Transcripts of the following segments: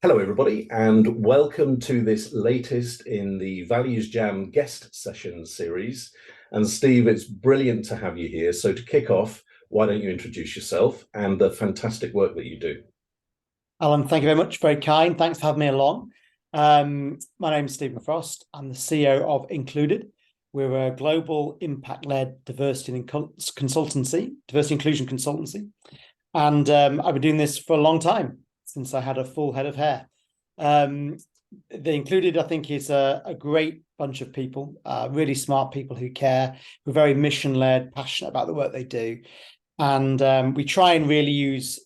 Hello, everybody, and welcome to this latest in the Values Jam guest session series. And Steve, it's brilliant to have you here. So to kick off, why don't you introduce yourself and the fantastic work that you do? Alan, thank you very much. Very kind. Thanks for having me along. My name is Stephen Frost. I'm the CEO of Included. We're a global impact-led diversity and consultancy, diversity inclusion consultancy. And I've been doing this for a long time, since I had a full head of hair. The Included, I think, is a great bunch of people, really smart people who care, who are very mission-led, passionate about the work they do. And we try and really use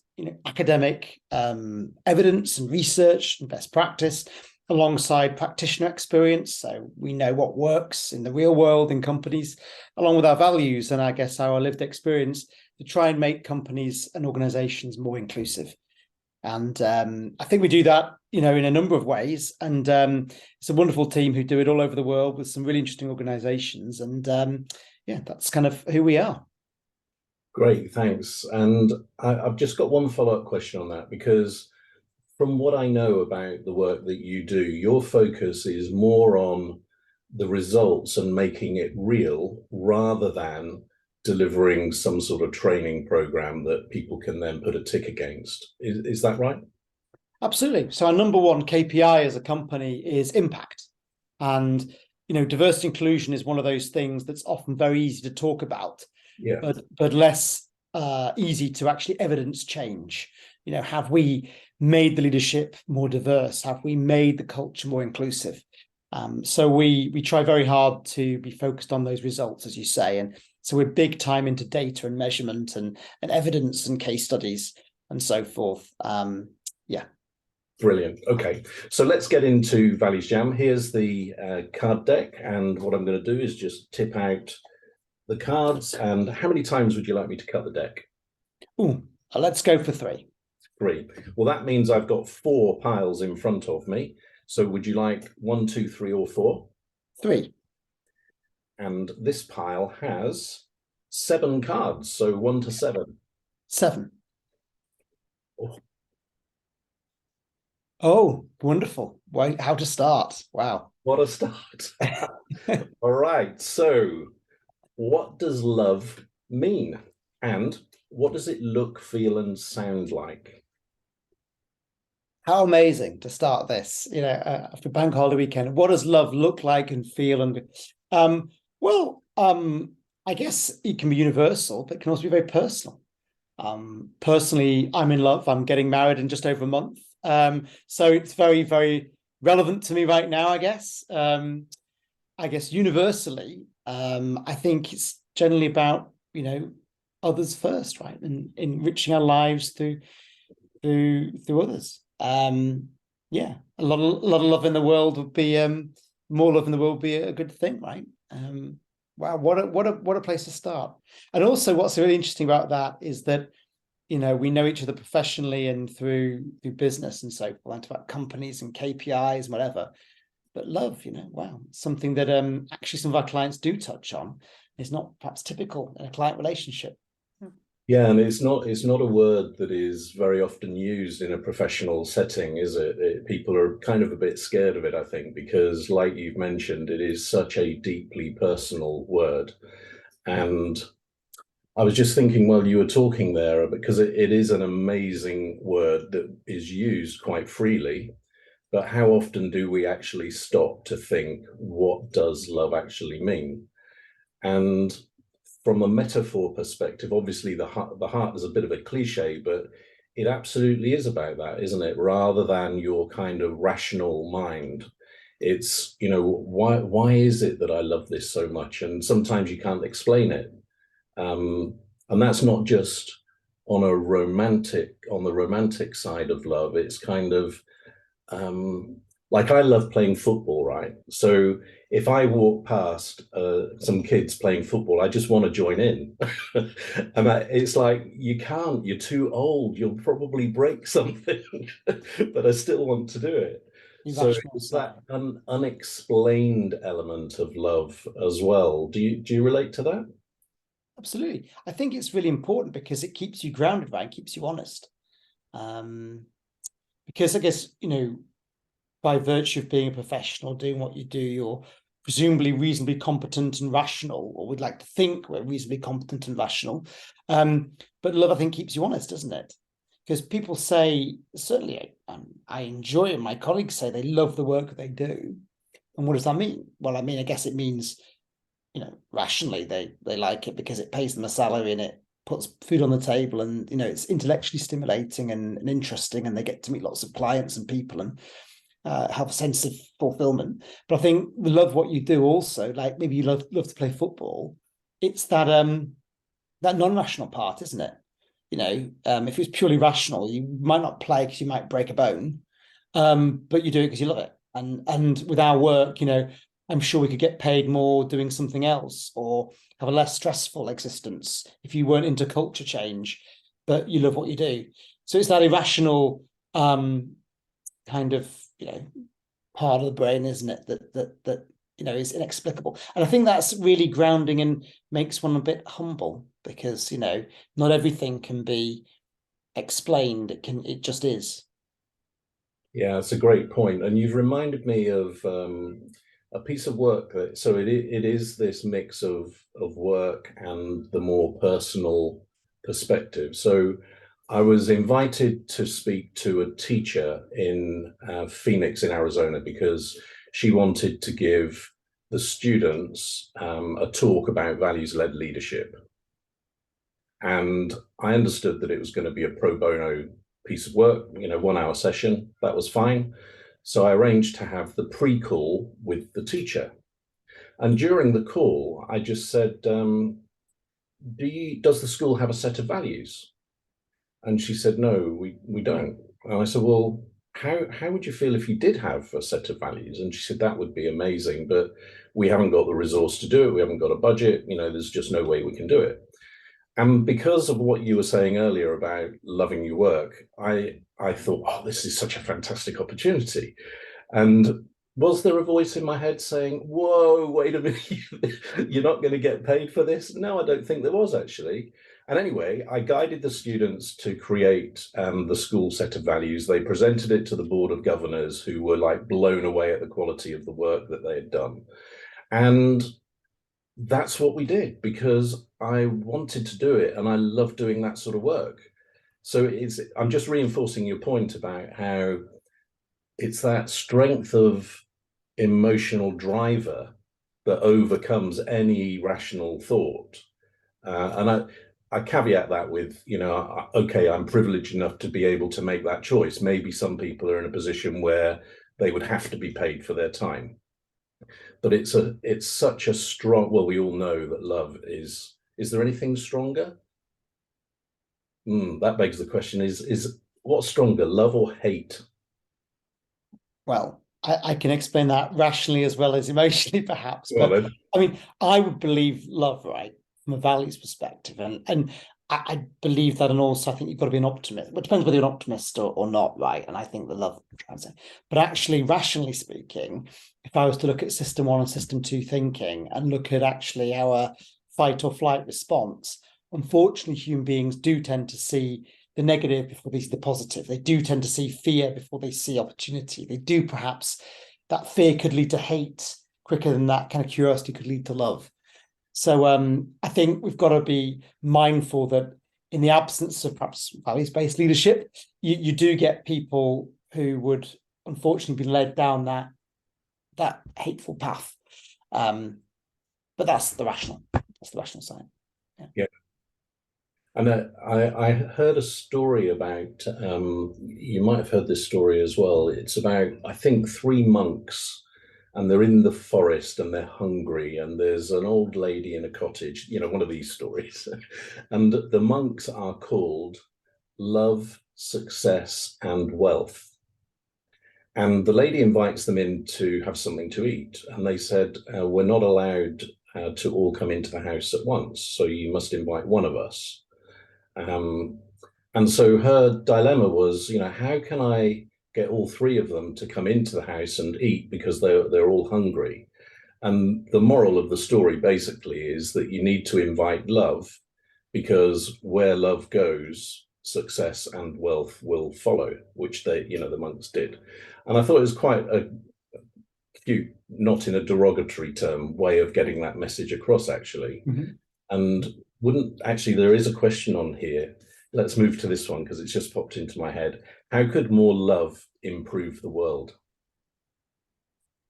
academic evidence and research and best practice alongside practitioner experience. So we know what works in the real world in companies, along with our values and I guess our lived experience to try and make companies and organizations more inclusive. And I think we do that, in a number of ways. And it's a wonderful team who do it all over the world with some really interesting organizations. And yeah, that's kind of who we are. Great, thanks. And I've just got one follow-up question on that, because from what I know about the work that you do, your focus is more on the results and making it real rather than delivering some sort of training program that people can then put a tick against. Is that right? Absolutely. So our number one KPI as a company is impact. And, diversity inclusion is one of those things that's often very easy to talk about, Yeah. but less easy to actually evidence change. Have we made the leadership more diverse? Have we made the culture more inclusive? So we try very hard to be focused on those results, as you say. And so we're big time into data and measurement and evidence and case studies and so forth. Yeah. Brilliant. Okay, so let's get into Values Jam. Here's the card deck, and what I'm going to do is just tip out the cards. And how many times would you like me to cut the deck? Ooh, let's go for three. Three. Well, that means I've got four piles in front of me. So would you like one, two, three, or four? Three. And this pile has seven cards, so 1 to 7. Seven. Oh, Oh, wonderful. Wait, how to start? Wow. what a start. All right, so what does love mean? And what does it look, feel, and sound like? How amazing to start this, after bank holiday weekend. What does love look like and feel? And well, I guess it can be universal, but it can also be very personal. Personally, I'm in love. I'm getting married in just over a month. So it's very, very relevant to me right now, I guess. I guess universally, I think it's generally about, others first, right? And enriching our lives through others. Yeah, a lot of love in the world would be more love in the world would be a good thing, right? Wow, what a place to start. And also what's really interesting about that is that we know each other professionally and through business and so forth, about companies and KPIs and whatever. But love, wow, something that actually some of our clients do touch on is not perhaps typical in a client relationship. Yeah, and it's not a word that is very often used in a professional setting, is it? People are kind of a bit scared of it, I think, because like you've mentioned, it is such a deeply personal word. And I was just thinking while you were talking there, because it is an amazing word that is used quite freely, but how often do we actually stop to think, what does love actually mean? And from a metaphor perspective, obviously the heart is a bit of a cliche, but it absolutely is about that, isn't it? Rather than your kind of rational mind, it's, why is it that I love this so much? And sometimes you can't explain it. And that's not just on the romantic side of love. It's kind of like I love playing football, right? So if I walk past some kids playing football, I just want to join in. And it's like, you can't, you're too old, you'll probably break something, but I still want to do it. So Irrational it's side. that unexplained element of love as well. Do you relate to that? Absolutely. I think it's really important because it keeps you grounded, right? It keeps you honest. Um, because I guess, by virtue of being a professional, doing what you do, you're presumably reasonably competent and rational, or we'd like to think we're reasonably competent and rational. But love, I think, keeps you honest, doesn't it? Because people say, certainly, I enjoy it. My colleagues say they love the work that they do. And what does that mean? Well, I mean, I guess it means, rationally, they like it because it pays them a salary and it puts food on the table, and it's intellectually stimulating and interesting, and they get to meet lots of clients and people and have a sense of fulfillment. But I think we love what you do also. Like maybe you love to play football. It's that that non-rational part, isn't it? If it was purely rational, you might not play because you might break a bone, but you do it because you love it. And with our work, I'm sure we could get paid more doing something else, or have a less stressful existence if you weren't into culture change, but you love what you do. So it's that irrational kind of part of the brain, isn't it, that is inexplicable. And I think that's really grounding and makes one a bit humble, because not everything can be explained. It just is. Yeah, it's a great point. And you've reminded me of a piece of work so it is this mix of work and the more personal perspective. So I was invited to speak to a teacher in Phoenix in Arizona, because she wanted to give the students a talk about values-led leadership. And I understood that it was going to be a pro bono piece of work, 1 hour session. That was fine. So I arranged to have the pre-call with the teacher. And during the call, I just said, does the school have a set of values? And she said, no, we don't. And I said, well, how would you feel if you did have a set of values? And she said, that would be amazing, but we haven't got the resource to do it. We haven't got a budget. There's just no way we can do it. And because of what you were saying earlier about loving your work, I thought, oh, this is such a fantastic opportunity. And was there a voice in my head saying, whoa, wait a minute, you're not going to get paid for this? No, I don't think there was, actually. And anyway, I guided the students to create the school set of values. They presented it to the Board of Governors, who were like blown away at the quality of the work that they had done. And that's what we did, because I wanted to do it and I love doing that sort of work. So I'm just reinforcing your point about how it's that strength of emotional driver that overcomes any rational thought. And I caveat that with, okay, I'm privileged enough to be able to make that choice. Maybe some people are in a position where they would have to be paid for their time. But it's such a strong, well, we all know that love is there anything stronger? That begs the question, is what's stronger, love or hate? Well, I can explain that rationally as well as emotionally, perhaps. Well, but I mean, I would believe love, right, from a values perspective, and I believe that, and also I think you've got to be an optimist. It depends whether you're an optimist or not, right? And I think the love translate. But actually, rationally speaking, if I was to look at system 1 and system 2 thinking and look at actually our fight or flight response, unfortunately, human beings do tend to see the negative before they see the positive. They do tend to see fear before they see opportunity. They do, perhaps that fear could lead to hate quicker than that kind of curiosity could lead to love. So I think we've got to be mindful that in the absence of perhaps values-based leadership, you do get people who would unfortunately be led down that hateful path. But that's the rational side. Yeah. And I heard a story about, you might have heard this story as well. It's about, I think, 3 monks, and they're in the forest and they're hungry, and there's an old lady in a cottage, one of these stories. And the monks are called Love, Success, and Wealth. And the lady invites them in to have something to eat. And they said, we're not allowed to all come into the house at once, so you must invite one of us. And so her dilemma was, how can I get all 3 of them to come into the house and eat, because they're all hungry? And the moral of the story basically is that you need to invite love, because where love goes, success and wealth will follow, which they, the monks did. And I thought it was quite a cute, not in a derogatory term, way of getting that message across, actually. Mhm. And wouldn't actually, there is a question on here. Let's move to this one because it's just popped into my head. How could more love improve the world?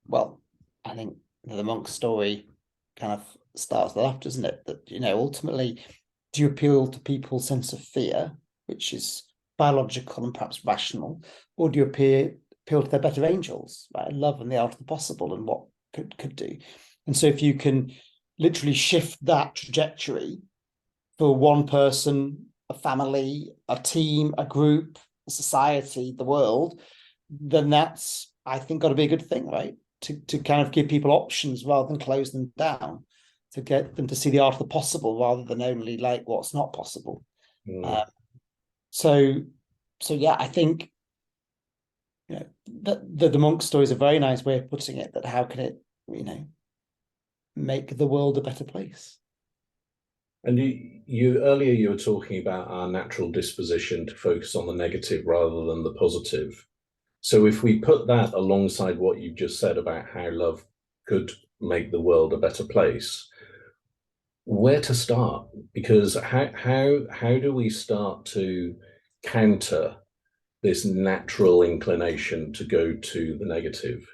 Well, I think the monk story kind of starts that off, doesn't it? That, ultimately, do you appeal to people's sense of fear, which is biological and perhaps rational, or do you appeal to their better angels, right? Love and the art of the possible and what could do. And so if you can literally shift that trajectory for one person, a family, a team, a group, a society, the world, then that's, I think, got to be a good thing, right? To kind of give people options rather than close them down, to get them to see the art of the possible rather than only like what's not possible. Mm. So yeah, I think that the monk story is a very nice way of putting it. That how can it make the world a better place? And you earlier you were talking about our natural disposition to focus on the negative rather than the positive. So if we put that alongside what you just said about how love could make the world a better place, where to start? Because how do we start to counter this natural inclination to go to the negative?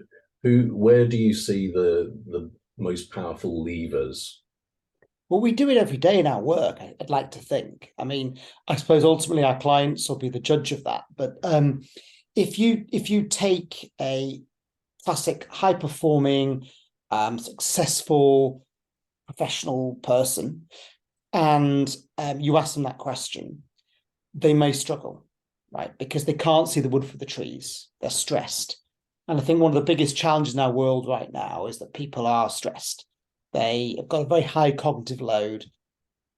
Where do you see the most powerful levers? Well, we do it every day in our work, I'd like to think. I mean, I suppose ultimately our clients will be the judge of that. But if you take a classic high performing, successful professional person and you ask them that question, they may struggle, right? Because they can't see the wood for the trees. They're stressed. And I think one of the biggest challenges in our world right now is that people are stressed. They have got a very high cognitive load.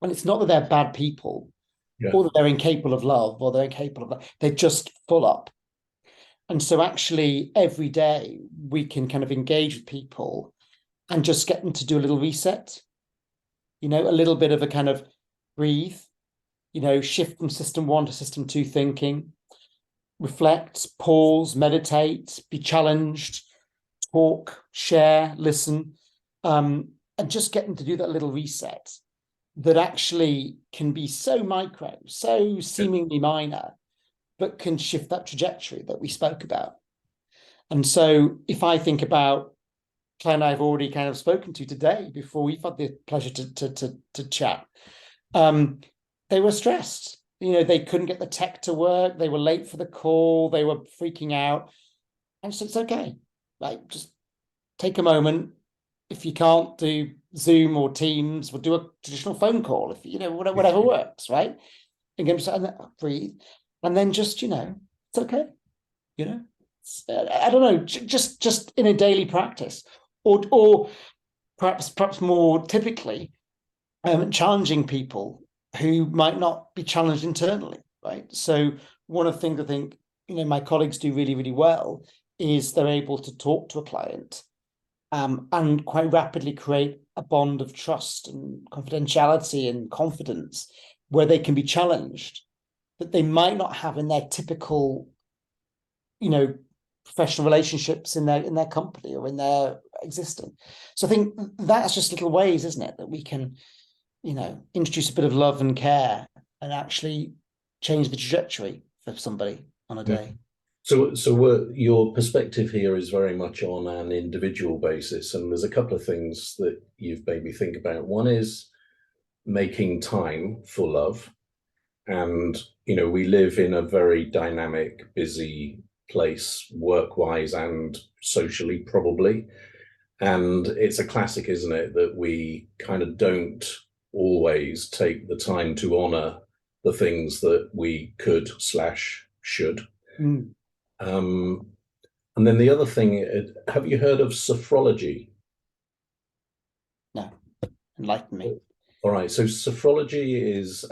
And it's not that they're bad people Yeah. or that they're incapable of love or they're incapable of, they're just full up. And so actually every day we can kind of engage with people and just get them to do a little reset, a little bit of a kind of breathe, shift from system one to system two thinking, reflect, pause, meditate, be challenged, talk, share, listen, and just get them to do that little reset that actually can be so micro, so seemingly minor, but can shift that trajectory that we spoke about. And so if I think about client I've already kind of spoken to today before we've had the pleasure to chat, they were stressed. They couldn't get the tech to work. They were late for the call. They were freaking out. And so it's okay. Like, just take a moment. If you can't do Zoom or Teams, we'll do a traditional phone call. If whatever works, right? And breathe, and then just it's okay. I don't know, just in a daily practice, or perhaps more typically, challenging people who might not be challenged internally, right? So one of the things I think my colleagues do really, really well is they're able to talk to a client and quite rapidly create a bond of trust and confidentiality and confidence where they can be challenged that they might not have in their typical, professional relationships in their company or in their existing. So I think that's just little ways, isn't it, that we can, introduce a bit of love and care and actually change the trajectory for somebody on a day. So your perspective here is very much on an individual basis, and there's a couple of things that you've made me think about. One is making time for love, and we live in a very dynamic, busy place, work-wise and socially, probably. And it's a classic, isn't it, that we kind of don't always take the time to honor the things that we could/should. Mm. And then the other thing, have you heard of sophrology? No, enlighten me. All right, so sophrology is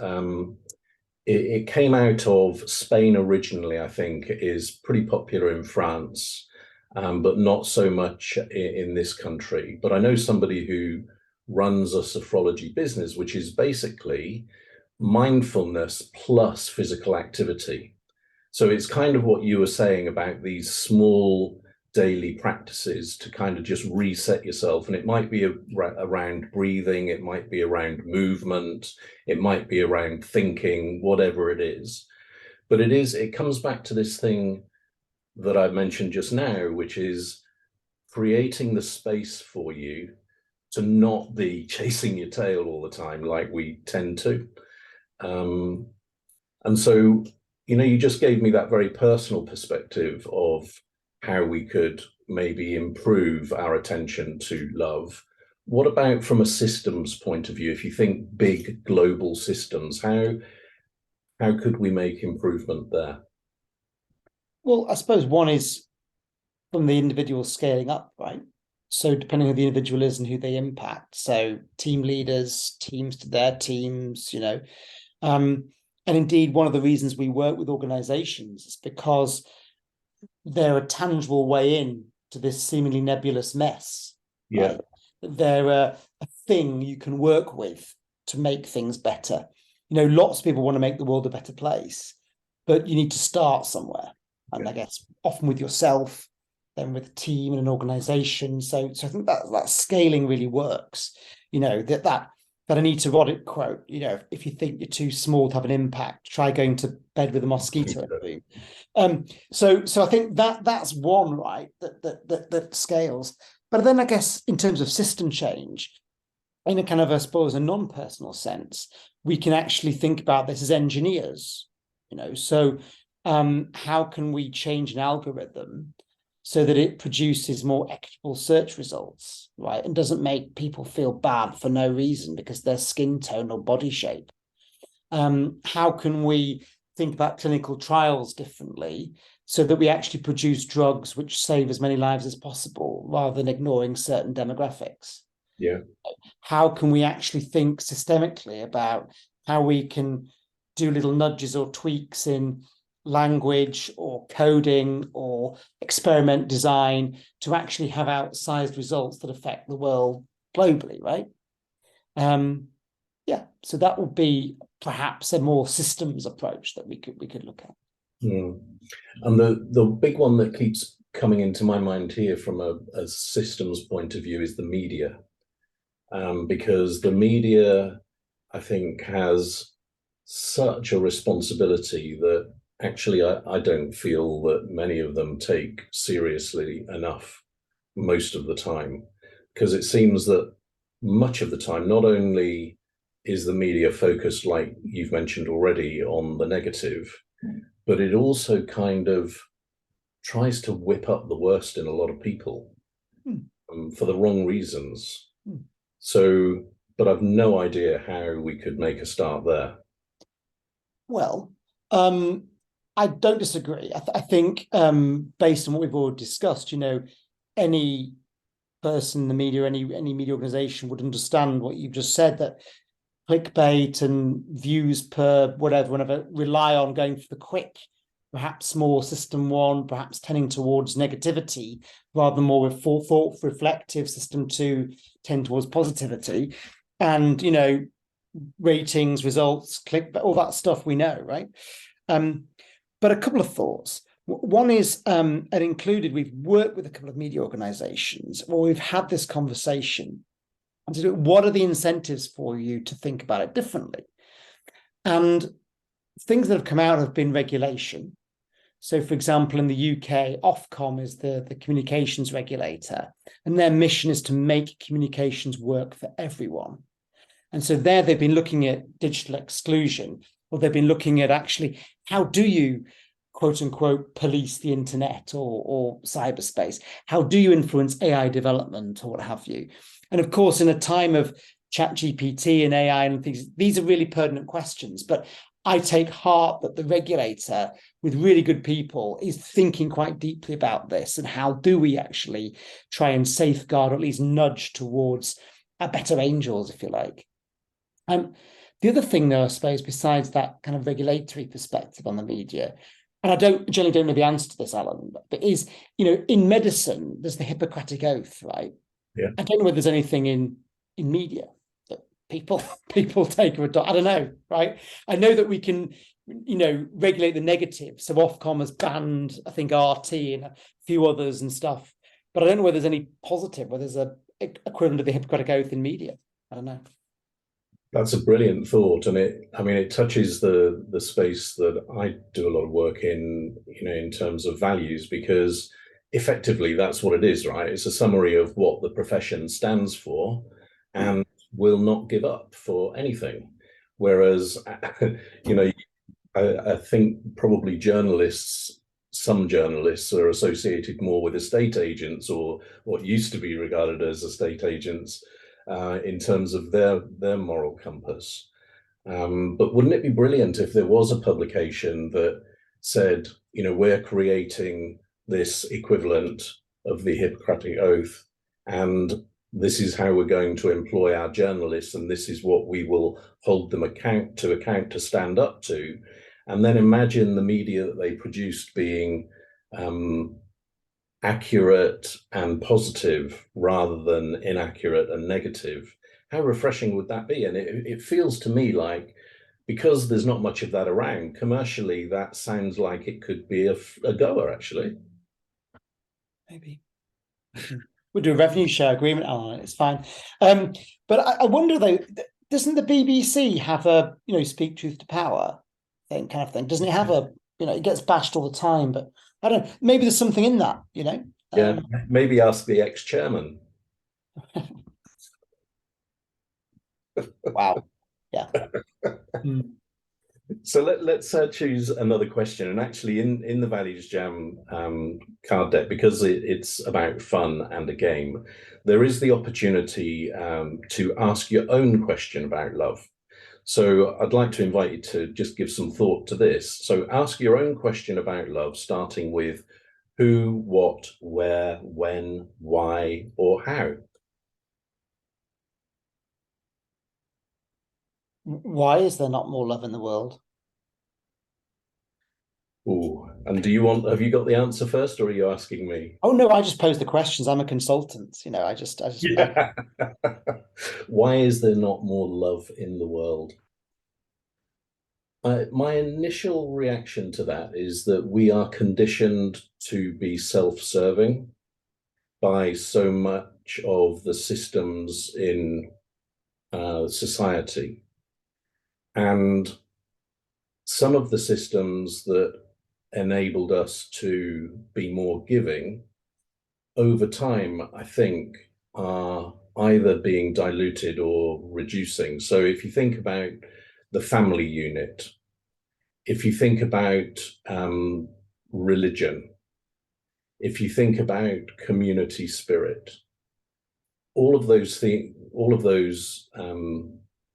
it came out of Spain originally, I think, is pretty popular in France, but not so much in this country. But I know somebody who runs a sophrology business, which is basically mindfulness plus physical activity. So it's kind of what you were saying about these small daily practices to kind of just reset yourself. And it might be around breathing, it might be around movement, it might be around thinking, whatever it is. But it comes back to this thing that I mentioned just now, which is creating the space for you to not be chasing your tail all the time like we tend to. And so, you just gave me that very personal perspective of how we could maybe improve our attention to love. What about from a systems point of view? If you think big global systems, how could we make improvement there? Well, I suppose one is from the individual scaling up, right? So depending on who the individual is and who they impact. So team leaders, teams to their teams, and indeed, one of the reasons we work with organizations is because they're a tangible way in to this seemingly nebulous mess. Yeah. Right? They're a thing you can work with to make things better. Lots of people want to make the world a better place, but you need to start somewhere. And I guess often with yourself, then with a team and an organization. So I think that scaling really works. That Anita Roddick quote, if you think you're too small to have an impact, try going to bed with a mosquito in the room. So I think that's one, right, that scales. But then I guess in terms of system change, in a kind of, I suppose, a non-personal sense, we can actually think about this as engineers, so how can we change an algorithm so that it produces more equitable search results, right? And doesn't make people feel bad for no reason because their skin tone or body shape. How can we think about clinical trials differently so that we actually produce drugs which save as many lives as possible rather than ignoring certain demographics? Yeah. How can we actually think systemically about how we can do little nudges or tweaks in language or coding or experiment design to actually have outsized results that affect the world globally, right? So that would be perhaps a more systems approach that we could look at. And the big one that keeps coming into my mind here from a systems point of view is the media, because the media, I think, has such a responsibility that actually I don't feel that many of them take seriously enough most of the time, because it seems that much of the time, not only is the media focused, like you've mentioned already, on the negative, but it also kind of tries to whip up the worst in a lot of people for the wrong reasons. So, but I've no idea how we could make a start there. Well, I don't disagree. I think based on what we've already discussed, any person in the media, any media organization would understand what you've just said, that clickbait and views per whenever rely on going for the quick, perhaps more system one, perhaps tending towards negativity rather than more thought reflective. System two tend towards positivity, and ratings, results, clickbait, all that stuff we know, right? But a couple of thoughts. One is, and included, we've worked with a couple of media organizations where we've had this conversation and to do what are the incentives for you to think about it differently. And things that have come out have been regulation. So, for example, in the UK, Ofcom is the communications regulator, and their mission is to make communications work for everyone. And so there they've been looking at digital exclusion, or they've been looking at actually how do you, quote unquote, police the internet or cyberspace? How do you influence AI development or what have you? And of course, in a time of ChatGPT and AI and things, these are really pertinent questions. But I take heart that the regulator, with really good people, is thinking quite deeply about this and how do we actually try and safeguard, or at least nudge towards a better angels, if you like. The other thing, though, I suppose, besides that kind of regulatory perspective on the media, and I generally don't know the answer to this, Alan, but is, in medicine, there's the Hippocratic Oath, right? Yeah. I don't know whether there's anything in media. people take I don't know, right? I know that we can, regulate the negative. So Ofcom has banned, I think, RT and a few others and stuff, but I don't know whether there's any positive, whether there's a equivalent of the Hippocratic Oath in media. I don't know. That's a brilliant thought, and it touches the space that I do a lot of work in, in terms of values, because effectively that's what it is, right? It's a summary of what the profession stands for and will not give up for anything. Whereas, I think probably some journalists are associated more with estate agents, or what used to be regarded as estate agents, in terms of their moral compass. But wouldn't it be brilliant if there was a publication that said, we're creating this equivalent of the Hippocratic Oath, and this is how we're going to employ our journalists, and this is what we will hold them account to stand up to. And then imagine the media that they produced being accurate and positive rather than inaccurate and negative. How refreshing would that be? And it feels to me like, because there's not much of that around commercially, that sounds like it could be a goer, actually. Maybe we'll do a revenue share agreement, Alan. It's fine. But I wonder though, doesn't the BBC have a speak truth to power thing, kind of thing? Doesn't it have a it gets bashed all the time, but I don't know, maybe there's something in that, Yeah, maybe ask the ex-chairman. Wow. Yeah. So let's choose another question. And actually, in the Values Jam card deck, because it's about fun and a game, there is the opportunity to ask your own question about love. So I'd like to invite you to just give some thought to this. So ask your own question about love, starting with who, what, where, when, why, or how. Why is there not more love in the world? Ooh, and have you got the answer first, or are you asking me? Oh no, I just pose the questions. I'm a consultant. I just Yeah. Why is there not more love in the world? My initial reaction to that is that we are conditioned to be self-serving by so much of the systems in society. And some of the systems that enabled us to be more giving over time, I think, are either being diluted or reducing. So if you think about the family unit, if you think about religion, if you think about community spirit, all of those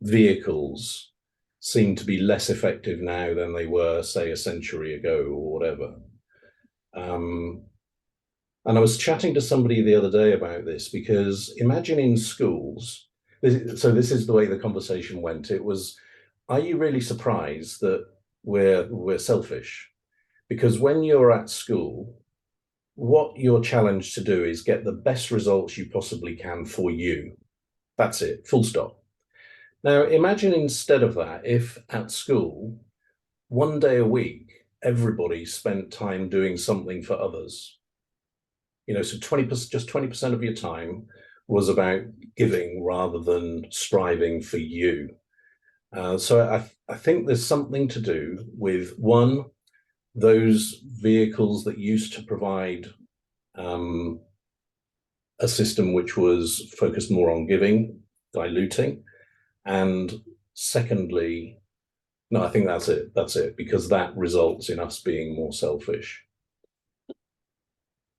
vehicles seem to be less effective now than they were, say, a century ago or whatever. And I was chatting to somebody the other day about this, because imagine in schools, so this is the way the conversation went. It was, are you really surprised that we're selfish? Because when you're at school, what you're challenged to do is get the best results you possibly can for you. That's it, full stop. Now, imagine instead of that, if at school, one day a week, everybody spent time doing something for others. So 20%, just 20% of your time was about giving rather than striving for you. So I think there's something to do with, one, those vehicles that used to provide a system which was focused more on giving, diluting. And secondly, no, I think that's it, because that results in us being more selfish.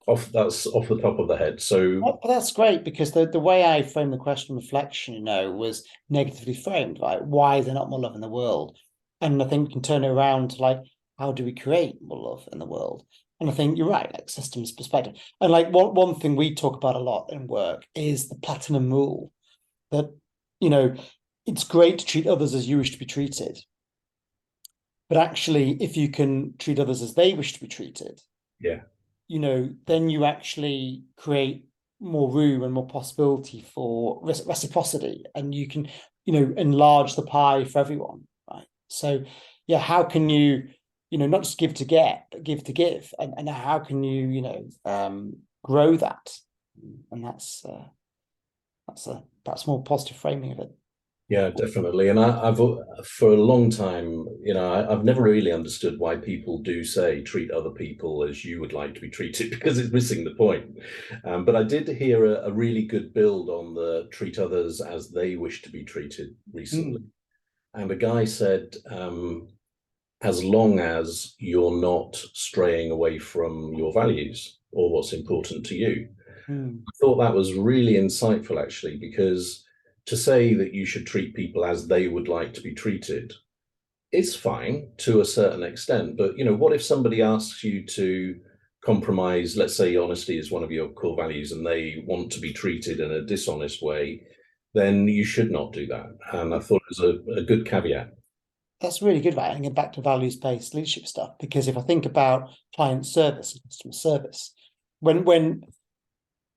That's off the top of the head. So well, that's great, because the way I framed the question reflection, was negatively framed. Like, why is there not more love in the world? And I think we can turn it around to like, how do we create more love in the world? And I think you're right, like systems perspective. And like one thing we talk about a lot in work is the platinum rule, that it's great to treat others as you wish to be treated. But actually, if you can treat others as they wish to be treated, yeah, then you actually create more room and more possibility for reciprocity, and you can enlarge the pie for everyone, right? So, yeah, how can you, not just give to get, but give to give, and how can you, grow that? And that's a perhaps more positive framing of it. Yeah, definitely. And I've for a long time, I've never really understood why people do say treat other people as you would like to be treated because it's missing the point. But I did hear a really good build on the treat others as they wish to be treated recently. And a guy said, as long as you're not straying away from your values or what's important to you. I thought that was really insightful, actually, because to say that you should treat people as they would like to be treated is fine to a certain extent. But, what if somebody asks you to compromise, let's say honesty is one of your core values, and they want to be treated in a dishonest way, then you should not do that. And I thought it was a good caveat. That's really good, right? And get back to values-based leadership stuff, because if I think about client service and customer service, when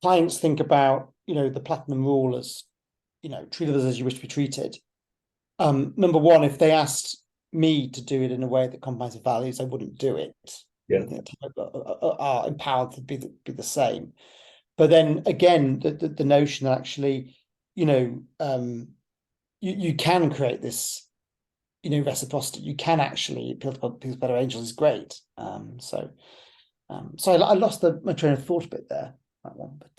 clients think about, the platinum rule as, treat others as you wish to be treated. Number one, if they asked me to do it in a way that compromises values, I wouldn't do it. Yeah. Are empowered to be the same. But then again, the notion that actually, you can create this, reciprocity. You can actually appeal to people's better angels is great. So I lost my train of thought a bit there. That one, but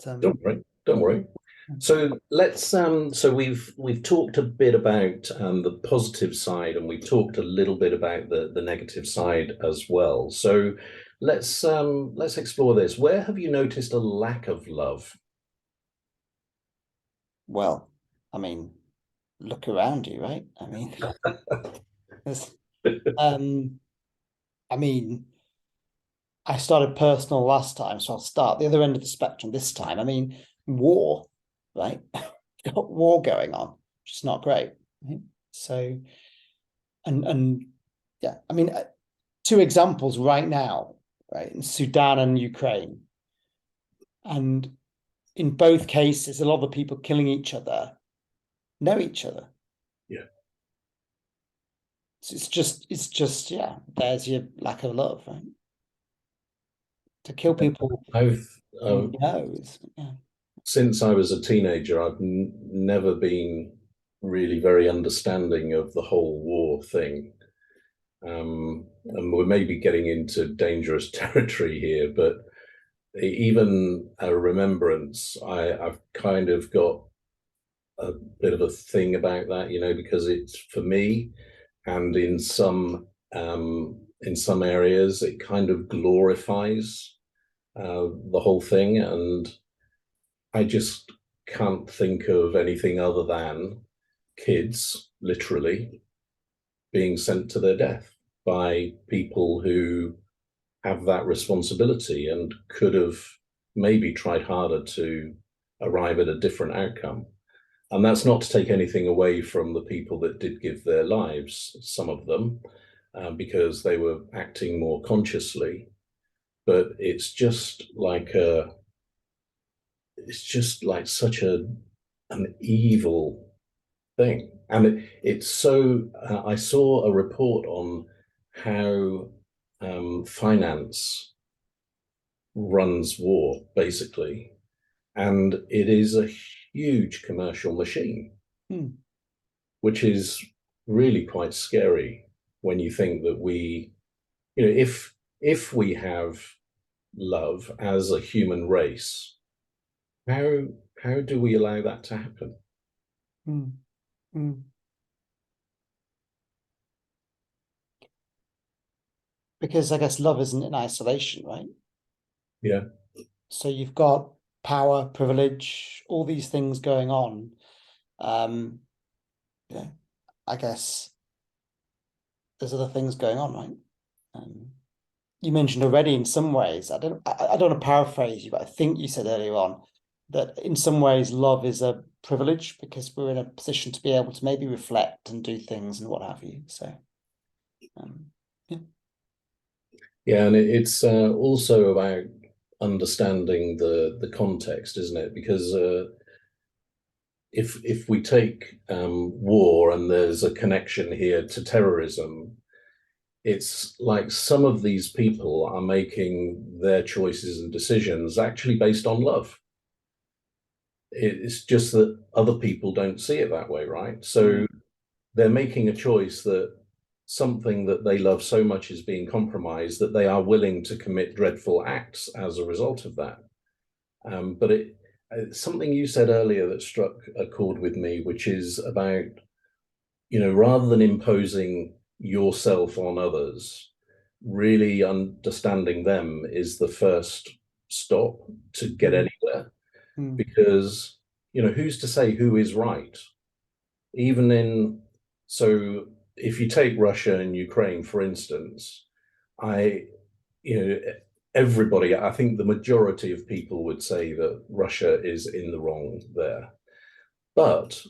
don't worry. So let's so we've talked a bit about the positive side, and we've talked a little bit about the negative side as well. So let's explore this. Where have you noticed a lack of love? Well, I mean, look around you, right? I mean, I mean, I started personal last time, so I'll start the other end of the spectrum this time. I mean, war, right? Got war going on, which is not great. Right? So, and yeah, I mean, two examples right now, right, in Sudan and Ukraine, and in both cases, a lot of the people killing each other know each other. Yeah. So it's just yeah, there's your lack of love, right? To kill people I've yeah. Since I was a teenager, I've never been really very understanding of the whole war thing. And we're maybe getting into dangerous territory here, but even a remembrance, I've kind of got a bit of a thing about that, because it's for me, and in some areas, it kind of glorifies the whole thing, and I just can't think of anything other than kids, literally, being sent to their death by people who have that responsibility and could have maybe tried harder to arrive at a different outcome. And that's not to take anything away from the people that did give their lives, some of them, because they were acting more consciously. But it's just like such an evil thing. And it's so, I saw a report on how finance runs war, basically. And it is a huge commercial machine, which is really quite scary when you think that if we have love as a human race, how do we allow that to happen? Because I guess love isn't in isolation, right? Yeah. So you've got power, privilege, all these things going on. Yeah, I guess there's other things going on, right? You mentioned already in some ways, I don't want to paraphrase you, but I think you said earlier on that in some ways love is a privilege because we're in a position to be able to maybe reflect and do things and what have you. So, yeah. Yeah, and it's also about understanding the context, isn't it? Because if we take war, and there's a connection here to terrorism, it's like some of these people are making their choices and decisions actually based on love. It's just that other people don't see it that way, right? So they're making a choice that something that they love so much is being compromised that they are willing to commit dreadful acts as a result of that. But it's something you said earlier that struck a chord with me, which is about, rather than imposing yourself on others, really understanding them is the first stop to get anywhere. Because, who's to say who is right? Even in, so if you take Russia and Ukraine, for instance, I, you know, everybody, I think the majority of people would say that Russia is in the wrong there. But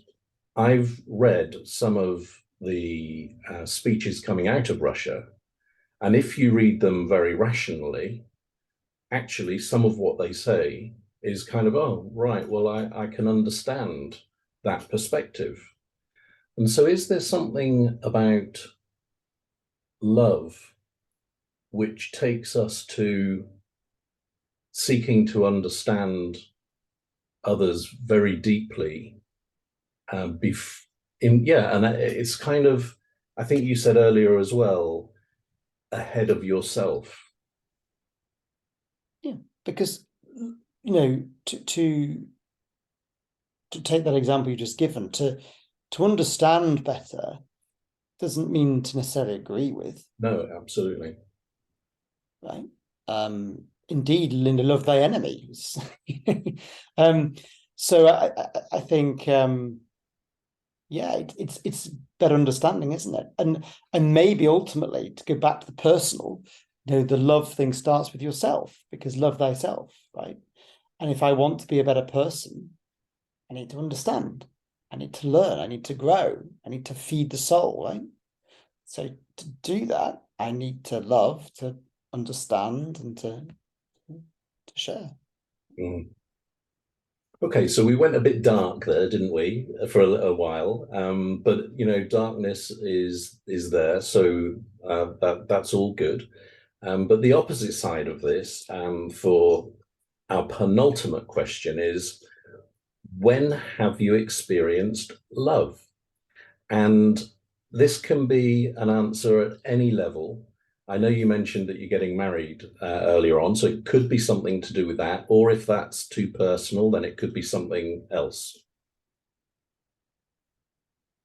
I've read some of the speeches coming out of Russia, and if you read them very rationally, actually, some of what they say is kind of, oh, right, well, I can understand that perspective. And so, is there something about love which takes us to seeking to understand others very deeply? And it's kind of, I think you said earlier as well, ahead of yourself. Yeah, because to take that example you just given, to understand better doesn't mean to necessarily agree with. No, absolutely. Right. Indeed, Linda, love thy enemies. um, so I think yeah, it's better understanding, isn't it? And maybe ultimately, to go back to the personal, the love thing starts with yourself, because love thyself, right? And if I want to be a better person, I need to understand, I need to learn, I need to grow, I need to feed the soul, right? So to do that, I need to love, to understand, and to share. Mm. Okay, so we went a bit dark there, didn't we, for a while? But darkness is there, so that's all good. But the opposite side of this, for our penultimate question, is when have you experienced love? And this can be an answer at any level. I know you mentioned that you're getting married earlier on, so it could be something to do with that. Or if that's too personal, then it could be something else.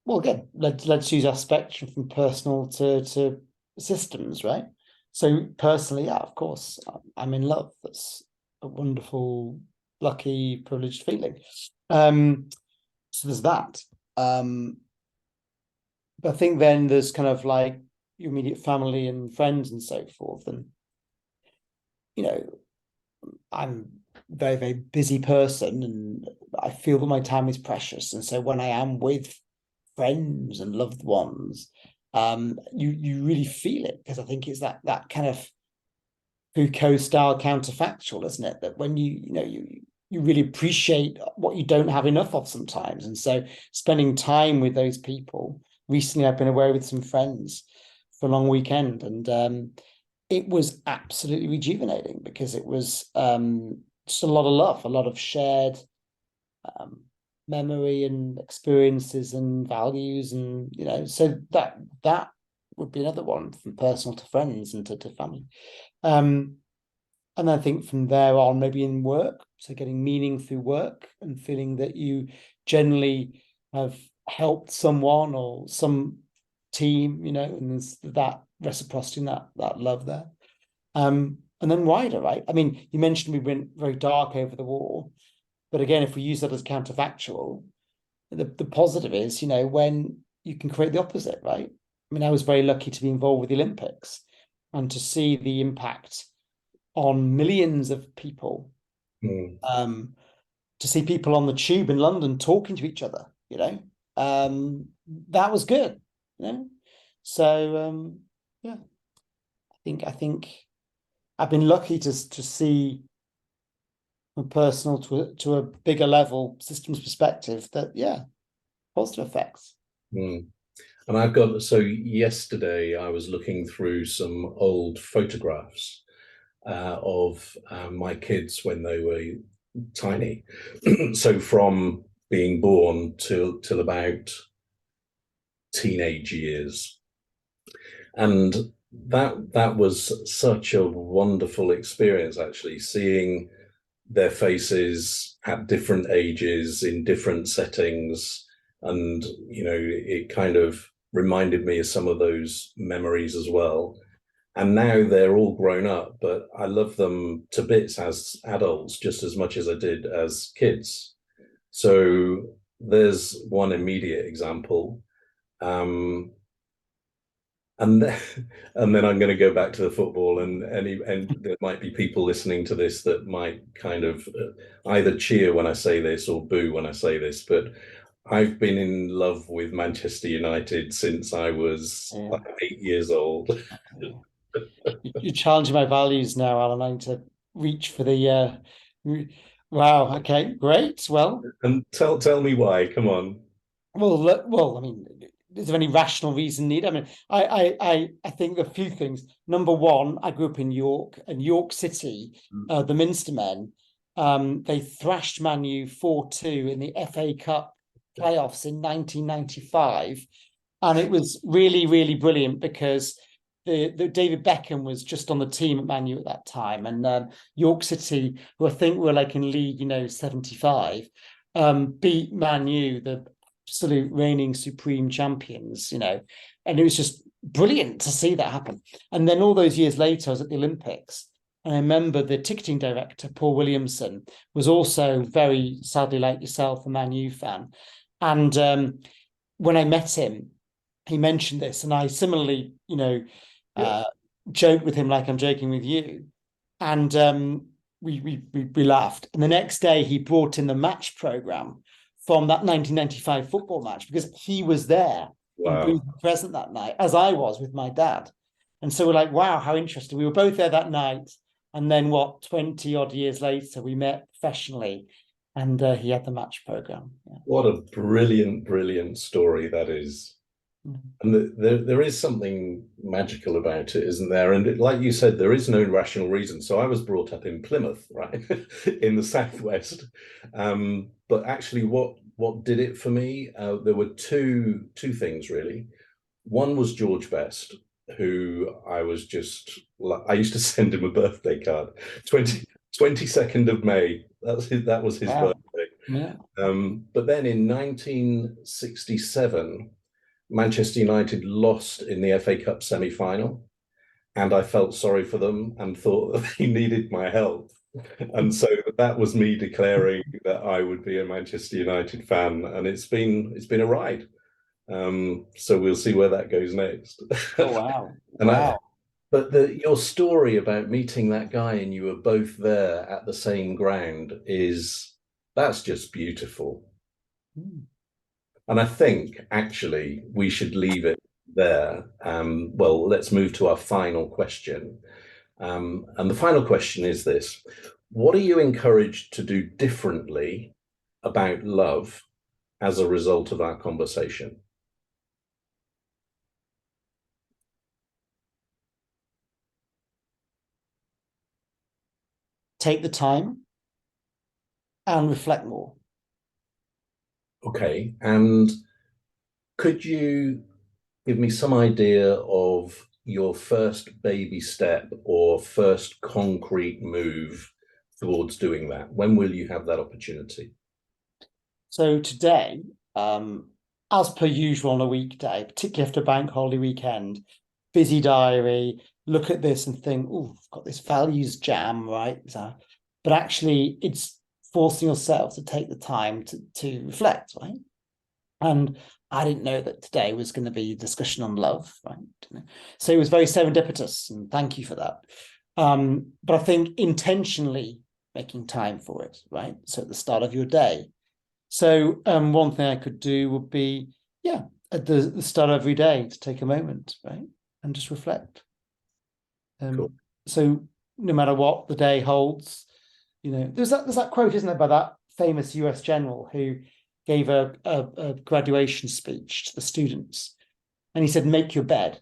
Well, again, let's use our spectrum from personal to systems, right? So personally, yeah, of course, I'm in love. That's a wonderful, lucky, privileged feeling. So there's that. But I think then there's kind of like your immediate family and friends and so forth. And I'm a very, very busy person, and I feel that my time is precious. And so when I am with friends and loved ones, you really feel it, because I think it's that kind of Foucault style counterfactual, isn't it? That when you really appreciate what you don't have enough of sometimes. And so spending time with those people. Recently, I've been away with some friends for a long weekend, and it was absolutely rejuvenating, because it was just a lot of love, a lot of shared um, memory and experiences and values, and so that would be another one, from personal to friends and to family. And I think from there on, maybe in work, so getting meaning through work and feeling that you generally have helped someone or some team, and there's that reciprocity and that love there. And then wider, right? I mean, you mentioned we went very dark over the war, but again, if we use that as counterfactual, the positive is, when you can create the opposite, right? I mean, I was very lucky to be involved with the Olympics and to see the impact on millions of people. Mm. To see people on the tube in London talking to each other, that was good, So yeah, I think I've been lucky to see from personal to a bigger level systems perspective, that positive effects. Mm. And I've got, so yesterday I was looking through some old photographs of my kids when they were tiny. So from being born till about teenage years. And that was such a wonderful experience, actually, seeing their faces at different ages in different settings. And, it kind of reminded me of some of those memories as well. And now they're all grown up, but I love them to bits as adults just as much as I did as kids. So there's one immediate example. Um, and then, and then I'm going to go back to the football, and there might be people listening to this that might kind of either cheer when I say this or boo when I say this, but I've been in love with Manchester United since I was like 8 years old. You're challenging my values now, Alan. I need to reach for the. Wow. Okay. Great. Well. And tell me why. Come on. Well. I mean, is there any rational reason needed? I mean, I think a few things. Number one, I grew up in York, and York City, the Minster men, they thrashed Man U 4-2 in the FA Cup playoffs in 1995, and it was really, really brilliant because the David Beckham was just on the team at Man U at that time, and York City, who I think were like in League, 75, beat Man U, the absolute reigning supreme champions, and it was just brilliant to see that happen. And then all those years later, I was at the Olympics, and I remember the ticketing director, Paul Williamson, was also very sadly, like yourself, a Man U fan. And when I met him, he mentioned this, and I similarly, joked with him like I'm joking with you, and we laughed. And the next day, he brought in the match program from that 1995 football match because he was there in Wow. booth present that night, as I was with my dad. And so we're like, wow, how interesting. We were both there that night. And then 20 odd years later, we met professionally, and he had the match program. Yeah. What a brilliant, brilliant story that is. And there is something magical about it, isn't there? And like you said, there is no rational reason. So I was brought up in Plymouth, right, in the southwest. But actually, what did it for me? There were two things really. One was George Best, who I used to send him a birthday card, 22nd of May. That was his Wow. birthday. Yeah. But then in 1967. Manchester United lost in the FA Cup semi-final, and I felt sorry for them and thought that they needed my help. And so that was me declaring that I would be a Manchester United fan, and it's been a ride. So we'll see where that goes next. Oh wow! And Wow. But your story about meeting that guy and you were both there at the same ground that's just beautiful. And I think actually we should leave it there. Well, let's move to our final question. And the final question is this: what are you encouraged to do differently about love as a result of our conversation? Take the time and reflect more. Okay. And could you give me some idea of your first baby step or first concrete move towards doing that? When will you have that opportunity? So today, as per usual on a weekday, particularly after a bank holiday weekend, busy diary, look at this and think, oh, I've got this values jam, right? But actually, it's forcing yourself to take the time to reflect, right? And I didn't know that today was going to be a discussion on love, right? So it was very serendipitous, and thank you for that. But I think intentionally making time for it, right? So at the start of your day. So one thing I could do would be, at the start of every day to take a moment, right? And just reflect. Cool. So no matter what the day holds, You know, there's that quote, isn't there, by that famous US general who gave a graduation speech to the students, and he said, "Make your bed."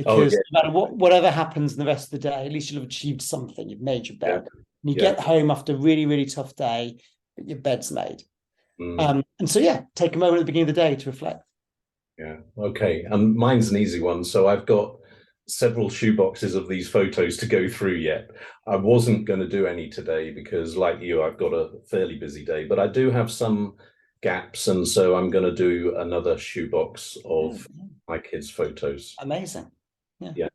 Oh Because yeah, no matter whatever happens in the rest of the day, at least you'll have achieved something. You've made your yeah, bed. And you yeah. get home after a really, really tough day, but your bed's made. Mm. And so, yeah, take a moment at the beginning of the day to reflect. Yeah. Okay. And mine's an easy one. So I've got several shoeboxes of these photos to go through yet. I wasn't going to do any today because, like you, I've got a fairly busy day, but I do have some gaps. And so I'm going to do another shoebox of my kids' photos. Amazing. Yeah. Yeah. Great.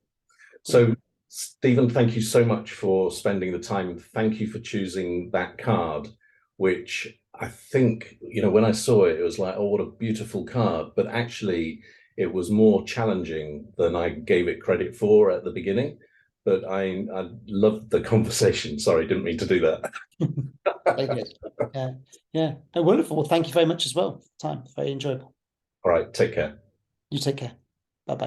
So, Stephen, thank you so much for spending the time. Thank you for choosing that card, which I think, when I saw it, it was like, oh, what a beautiful card. But actually, it was more challenging than I gave it credit for at the beginning. But I loved the conversation. Sorry, didn't mean to do that. Very good. Yeah. Yeah. Oh, wonderful. Well, thank you very much as well. Time. Very enjoyable. All right, take care. You take care.